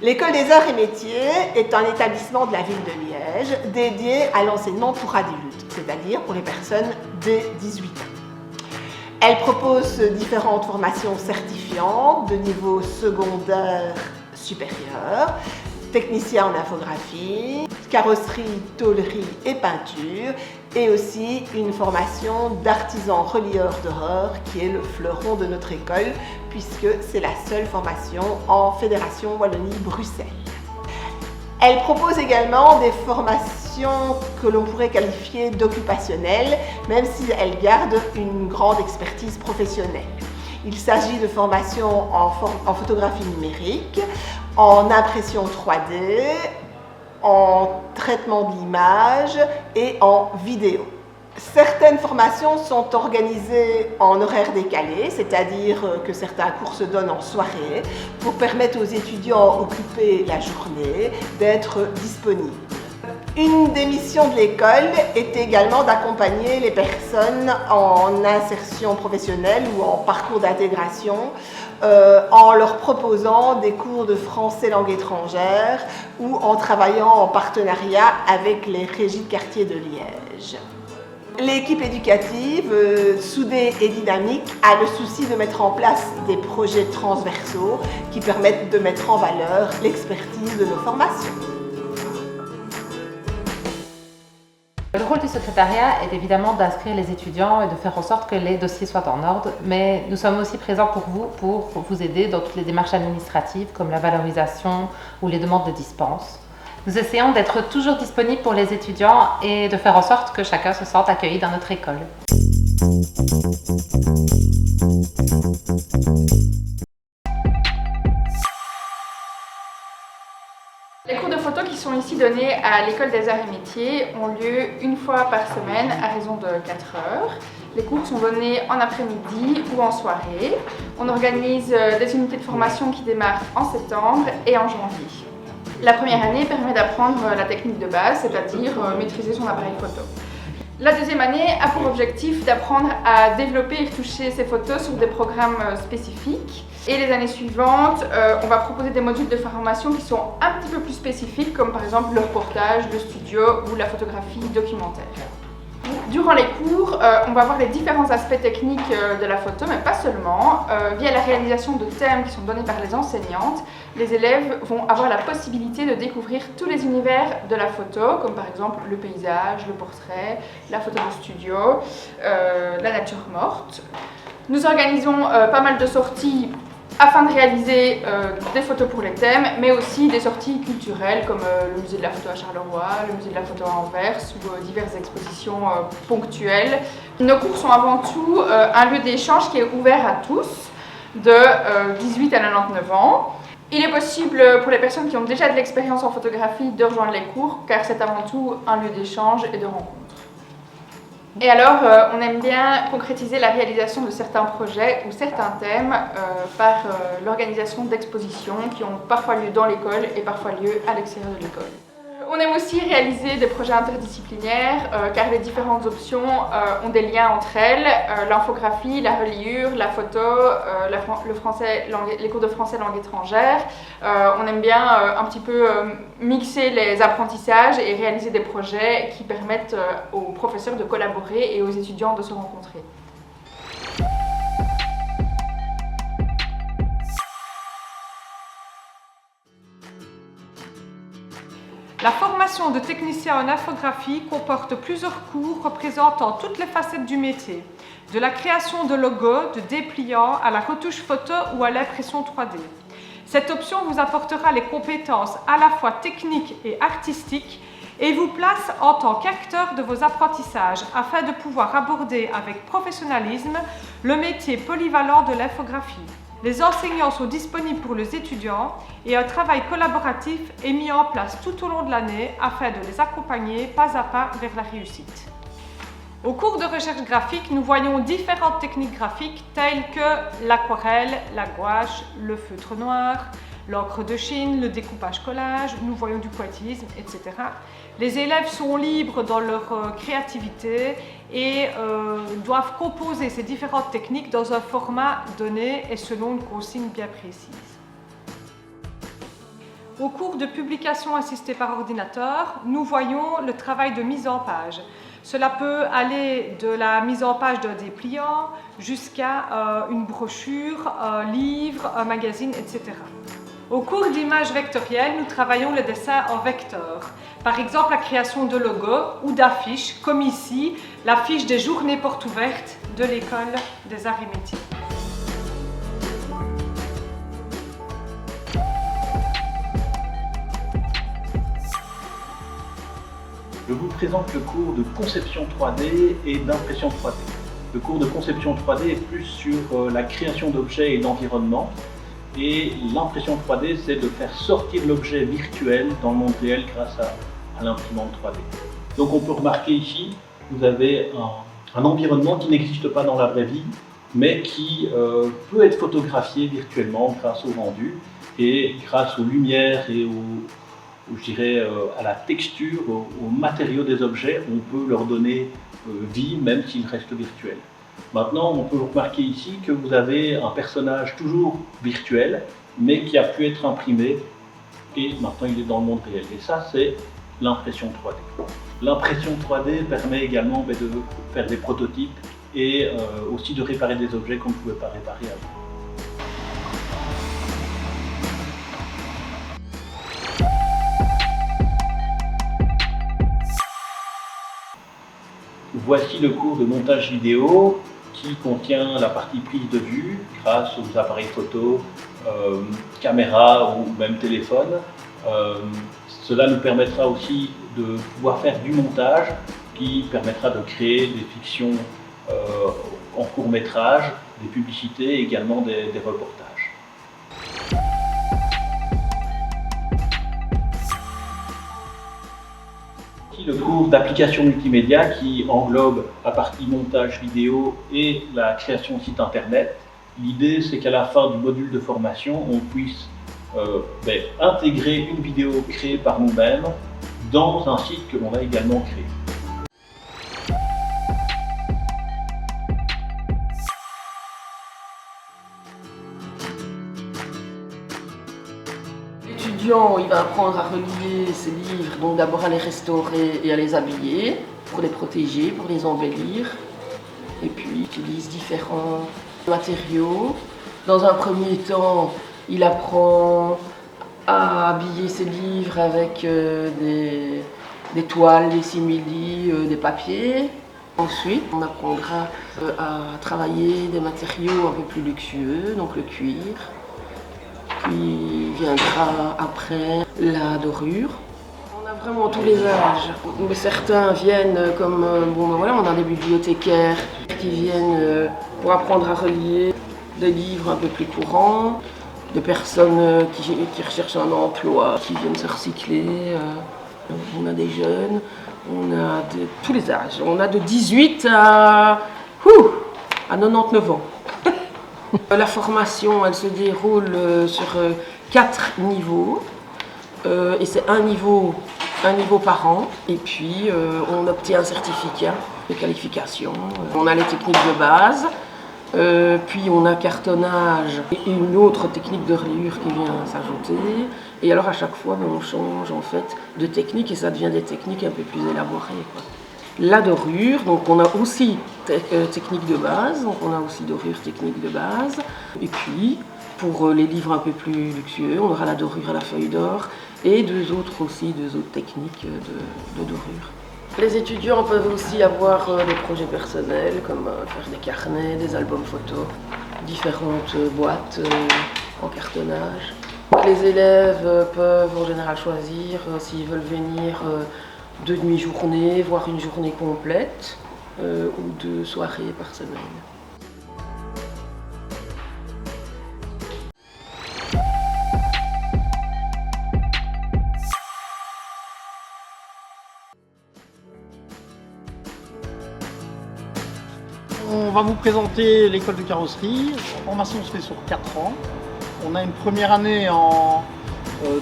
L'École des Arts et Métiers est un établissement de la ville de Liège dédié à l'enseignement pour adultes, c'est-à-dire pour les personnes dès 18 ans. Elle propose différentes formations certifiantes de niveau secondaire supérieur, technicien en infographie, carrosserie, tôlerie et peinture, et aussi une formation d'artisan relieur d'horreur qui est le fleuron de notre école puisque c'est la seule formation en Fédération Wallonie-Bruxelles. Elle propose également des formations que l'on pourrait qualifier d'occupationnelles, même si elle garde une grande expertise professionnelle. Il s'agit de formations en photographie numérique, en impression 3D, en traitement de l'image et en vidéo. Certaines formations sont organisées en horaire décalé, c'est-à-dire que certains cours se donnent en soirée pour permettre aux étudiants occupés la journée d'être disponibles. Une des missions de l'école est également d'accompagner les personnes en insertion professionnelle ou en parcours d'intégration en leur proposant des cours de français langue étrangère ou en travaillant en partenariat avec les régies de quartier de Liège. L'équipe éducative, soudée et dynamique, a le souci de mettre en place des projets transversaux qui permettent de mettre en valeur l'expertise de nos formations. Le rôle du secrétariat est évidemment d'inscrire les étudiants et de faire en sorte que les dossiers soient en ordre, mais nous sommes aussi présents pour vous aider dans toutes les démarches administratives comme la valorisation ou les demandes de dispense. Nous essayons d'être toujours disponibles pour les étudiants et de faire en sorte que chacun se sente accueilli dans notre école. Les cours de photo qui sont ici donnés à l'École des Arts et Métiers ont lieu une fois par semaine à raison de 4 heures. Les cours sont donnés en après-midi ou en soirée. On organise des unités de formation qui démarrent en septembre et en janvier. La première année permet d'apprendre la technique de base, c'est-à-dire maîtriser son appareil photo. La deuxième année a pour objectif d'apprendre à développer et retoucher ses photos sur des programmes spécifiques. Et les années suivantes, on va proposer des modules de formation qui sont un petit peu plus spécifiques, comme par exemple le reportage, le studio ou la photographie documentaire. Durant les cours, on va voir les différents aspects techniques de la photo, mais pas seulement. Via la réalisation de thèmes qui sont donnés par les enseignantes, les élèves vont avoir la possibilité de découvrir tous les univers de la photo, comme par exemple le paysage, le portrait, la photo de studio, la nature morte. Nous organisons pas mal de sorties afin de réaliser des photos pour les thèmes, mais aussi des sorties culturelles comme le musée de la photo à Charleroi, le musée de la photo à Anvers ou diverses expositions ponctuelles. Nos cours sont avant tout un lieu d'échange qui est ouvert à tous, de 18 à 99 ans. Il est possible pour les personnes qui ont déjà de l'expérience en photographie de rejoindre les cours, car c'est avant tout un lieu d'échange et de rencontre. Et alors, on aime bien concrétiser la réalisation de certains projets ou certains thèmes par l'organisation d'expositions qui ont parfois lieu dans l'école et parfois lieu à l'extérieur de l'école. On aime aussi réaliser des projets interdisciplinaires car les différentes options ont des liens entre elles. L'infographie, la reliure, la photo, le français, les cours de français langue étrangère. On aime bien un petit peu mixer les apprentissages et réaliser des projets qui permettent aux professeurs de collaborer et aux étudiants de se rencontrer. La formation de technicien en infographie comporte plusieurs cours représentant toutes les facettes du métier, de la création de logos, de dépliants, à la retouche photo ou à l'impression 3D. Cette option vous apportera les compétences à la fois techniques et artistiques et vous place en tant qu'acteur de vos apprentissages afin de pouvoir aborder avec professionnalisme le métier polyvalent de l'infographie. Les enseignants sont disponibles pour les étudiants et un travail collaboratif est mis en place tout au long de l'année afin de les accompagner pas à pas vers la réussite. Au cours de recherche graphique, nous voyons différentes techniques graphiques telles que l'aquarelle, la gouache, le feutre noir, l'encre de Chine, le découpage collage, nous voyons du pointillisme, etc. Les élèves sont libres dans leur créativité et doivent composer ces différentes techniques dans un format donné et selon une consigne bien précise. Au cours de publication assistée par ordinateur, nous voyons le travail de mise en page. Cela peut aller de la mise en page d'un dépliant jusqu'à une brochure, un livre, un magazine, etc. Au cours d'images vectorielles, nous travaillons le dessin en vecteur. Par exemple, la création de logos ou d'affiches, comme ici, l'affiche des journées portes ouvertes de l'École des Arts et Métiers. Je vous présente le cours de conception 3D et d'impression 3D. Le cours de conception 3D est plus sur la création d'objets et d'environnement. Et l'impression 3D, c'est de faire sortir l'objet virtuel dans le monde réel grâce à l'imprimante 3D. Donc on peut remarquer ici, vous avez un environnement qui n'existe pas dans la vraie vie, mais qui peut être photographié virtuellement grâce au rendu et grâce aux lumières et je dirais, à la texture, aux matériaux des objets, on peut leur donner vie même s'ils restent virtuels. Maintenant, on peut remarquer ici que vous avez un personnage toujours virtuel, mais qui a pu être imprimé et maintenant il est dans le monde réel. Et ça, c'est l'impression 3D. L'impression 3D permet également de faire des prototypes et aussi de réparer des objets qu'on ne pouvait pas réparer avant. Voici le cours de montage vidéo qui contient la partie prise de vue grâce aux appareils photo, caméra ou même téléphone. Cela nous permettra aussi de pouvoir faire du montage qui permettra de créer des fictions en court métrage, des publicités et également des reportages. Le cours d'application multimédia qui englobe la partie montage vidéo et la création de site internet. L'idée, c'est qu'à la fin du module de formation, on puisse intégrer une vidéo créée par nous-mêmes dans un site que l'on a également créé. L'étudiant, il va apprendre à relier ses livres, donc d'abord à les restaurer et à les habiller, pour les protéger, pour les embellir. Et puis, il utilise différents matériaux. Dans un premier temps, il apprend à habiller ses livres avec des toiles, des simili, des papiers. Ensuite, on apprendra à travailler des matériaux un peu plus luxueux, donc le cuir. Puis viendra après la dorure. On a vraiment tous les âges. Certains viennent comme, on a des bibliothécaires qui viennent pour apprendre à relier des livres un peu plus courants, des personnes qui recherchent un emploi, qui viennent se recycler. On a des jeunes, on a de tous les âges. On a de 18 à 99 ans. La formation, elle se déroule sur 4 niveaux et c'est un niveau par an. Et puis on obtient un certificat de qualification. On a les techniques de base, puis on a cartonnage et une autre technique de reliure qui vient s'ajouter. Et alors à chaque fois, on change en fait de technique et ça devient des techniques un peu plus élaborées, quoi. La dorure, donc on a aussi technique de base, donc on a aussi dorure technique de base. Et puis, pour les livres un peu plus luxueux, on aura la dorure à la feuille d'or et deux autres techniques de dorure. Les étudiants peuvent aussi avoir des projets personnels, comme faire des carnets, des albums photos, différentes boîtes en cartonnage. Les élèves peuvent en général choisir s'ils veulent venir 2 demi-journées, voire une journée complète, ou 2 soirées par semaine. On va vous présenter l'école de carrosserie. La formation se fait sur 4 ans. On a une première année en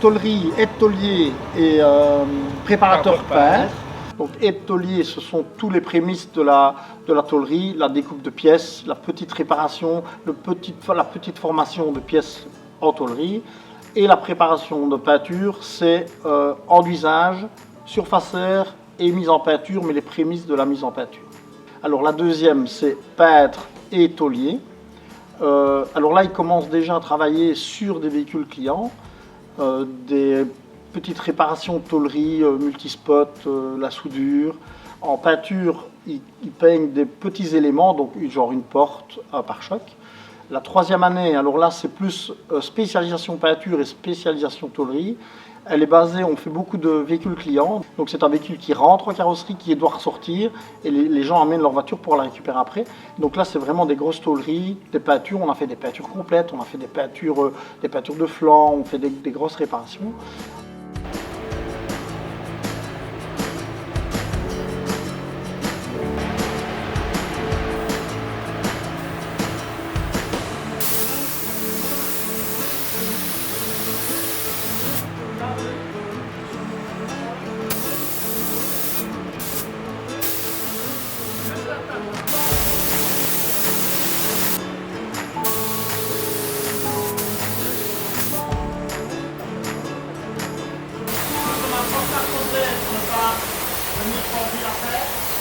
tôlerie, aide-taulier et préparateur peintre. Donc aide-taulier, ce sont tous les prémices de la tôlerie, la découpe de pièces, la petite réparation, la petite formation de pièces en tôlerie. Et la préparation de peinture, c'est enduisage, surfaceur et mise en peinture, mais les prémices de la mise en peinture. Alors la deuxième, c'est peintre et tôlier. Alors là, ils commencent déjà à travailler sur des véhicules clients, des petites réparations de tôlerie, multispot, la soudure. En peinture, ils peignent des petits éléments, donc genre une porte, un pare-choc. La troisième année, alors là, c'est plus spécialisation peinture et spécialisation tôlerie. Elle est basée, on fait beaucoup de véhicules clients. Donc c'est un véhicule qui rentre en carrosserie, qui doit ressortir, et les gens amènent leur voiture pour la récupérer après. Donc là, c'est vraiment des grosses tôleries, des peintures. On a fait des peintures complètes, on a fait des peintures de flanc, on fait des grosses réparations.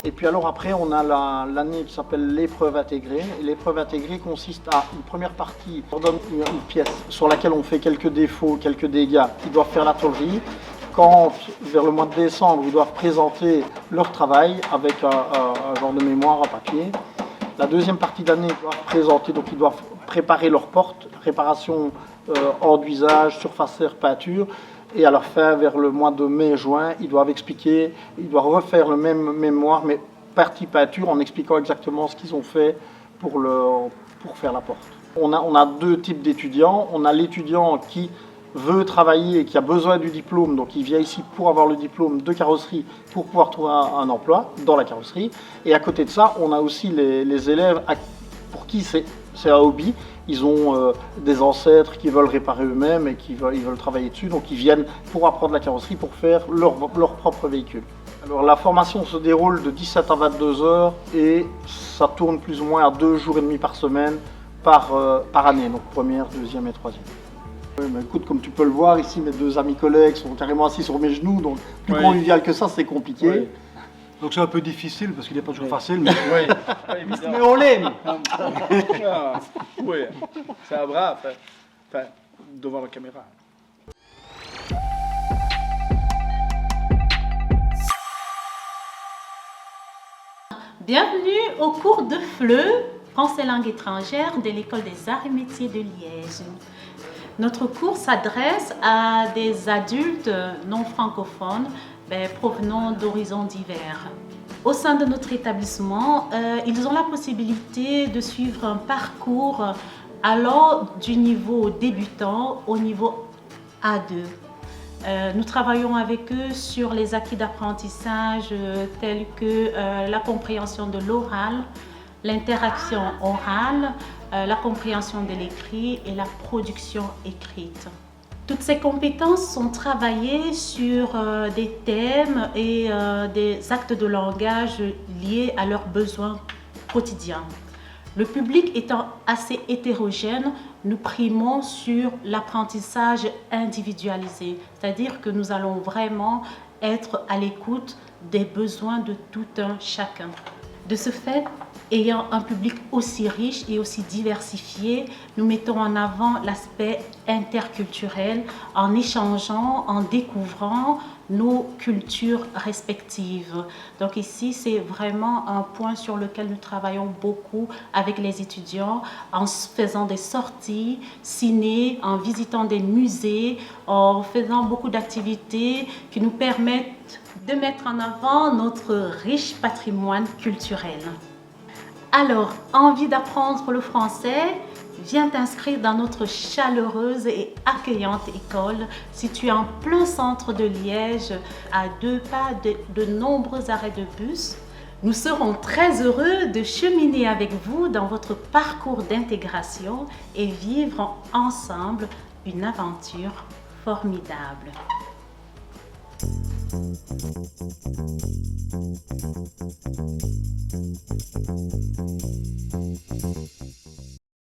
Et puis alors après, on a l'année qui s'appelle l'épreuve intégrée. Et l'épreuve intégrée consiste à une première partie, on donne une pièce sur laquelle on fait quelques défauts, quelques dégâts, qui doivent faire la tôlerie. Quand, vers le mois de décembre, ils doivent présenter leur travail avec un genre de mémoire en papier. La deuxième partie d'année, ils doivent présenter, donc ils doivent préparer leur porte, réparation, enduisage, surfaceur, peinture. Et à la fin, vers le mois de mai-juin, ils doivent expliquer, ils doivent refaire le même mémoire, mais partie peinture, en expliquant exactement ce qu'ils ont fait pour faire la porte. On a deux types d'étudiants. On a l'étudiant qui veut travailler et qui a besoin du diplôme, donc il vient ici pour avoir le diplôme de carrosserie pour pouvoir trouver un emploi dans la carrosserie. Et à côté de ça, on a aussi les élèves pour qui c'est un hobby. Ils ont des ancêtres qui veulent réparer eux-mêmes et ils veulent travailler dessus, donc ils viennent pour apprendre la carrosserie pour faire leur propre véhicule. Alors la formation se déroule de 17 à 22 heures et ça tourne plus ou moins à 2 jours et demi par semaine par année, donc première, deuxième et troisième. Oui, mais écoute, comme tu peux le voir ici, mes deux amis collègues sont carrément assis sur mes genoux, donc plus convivial que ça, c'est compliqué. Oui. Donc c'est un peu difficile parce qu'il n'est pas toujours facile, mais, Mais on l'aime. Oui, c'est un brave, enfin, devant la caméra. Bienvenue au cours de FLE, Français langue étrangère de l'École des Arts et Métiers de Liège. Notre cours s'adresse à des adultes non francophones provenant d'horizons divers. Au sein de notre établissement, ils ont la possibilité de suivre un parcours allant du niveau débutant au niveau A2. Nous travaillons avec eux sur les acquis d'apprentissage tels que la compréhension de l'oral, l'interaction orale, la compréhension de l'écrit et la production écrite. Toutes ces compétences sont travaillées sur des thèmes et des actes de langage liés à leurs besoins quotidiens. Le public étant assez hétérogène, nous primons sur l'apprentissage individualisé, c'est-à-dire que nous allons vraiment être à l'écoute des besoins de tout un chacun. De ce fait, ayant un public aussi riche et aussi diversifié, nous mettons en avant l'aspect interculturel en échangeant, en découvrant nos cultures respectives. Donc ici, c'est vraiment un point sur lequel nous travaillons beaucoup avec les étudiants en faisant des sorties ciné, en visitant des musées, en faisant beaucoup d'activités qui nous permettent de mettre en avant notre riche patrimoine culturel. Alors, envie d'apprendre le français? Viens t'inscrire dans notre chaleureuse et accueillante école située en plein centre de Liège, à 2 pas de nombreux arrêts de bus. Nous serons très heureux de cheminer avec vous dans votre parcours d'intégration et vivre ensemble une aventure formidable.